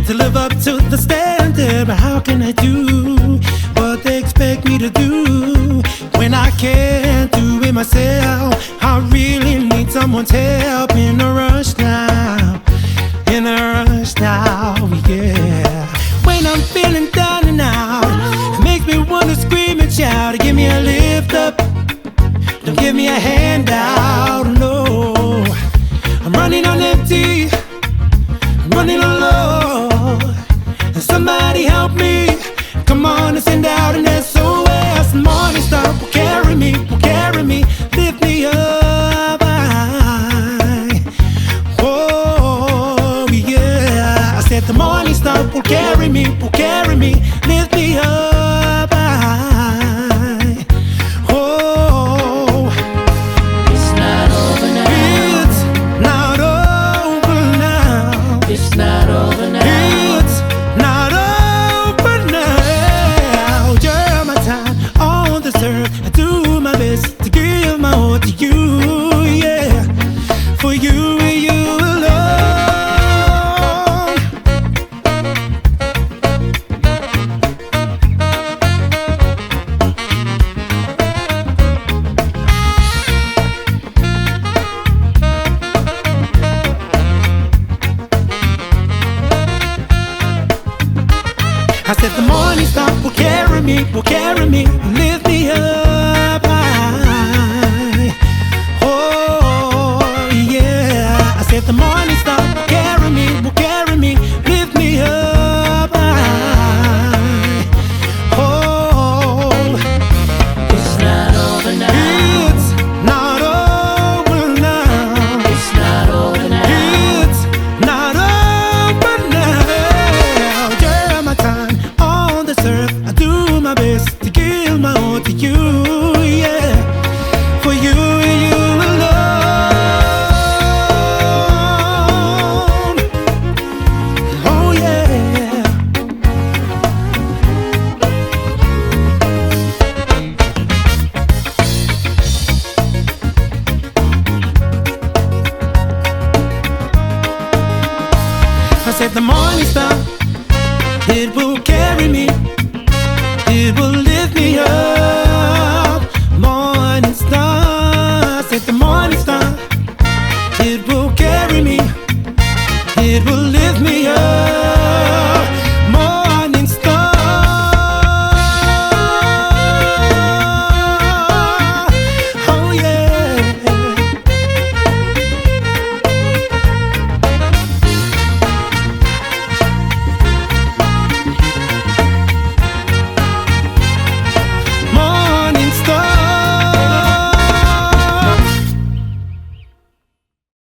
to live up to the standard, but how can I do what they expect me to do when I can't do it myself? I really need someone's help in a rush now, in a rush now, yeah. When I'm feeling down and out, it makes me wanna scream and shout. Give me a lift up, don't give me a handout, no. I'm running on empty, I'm running on low. Somebody help me, come on and send out an SOS. Morning star will carry me, lift me up. Oh yeah, I said the morning star will carry me, lift me up. Oh, it's not over now. it's not over now. It's not over now. It's not over now. You're my time on this earth. I do my best to give my all to you, yeah. For you and you alone. I said the morning star will carry me, lift me up high. Oh yeah, I said the morning star will carry me, lift me up high. Oh, It's not over now. it's not over now. It's not over now. It's not over now. You're my time on this earth. I do my best to give my all to you, yeah. For you and you alone. Oh yeah. I said the morning star, it will carry me, it will lift me up. Morning star, I said the morning star, it will carry me, it will lift me up.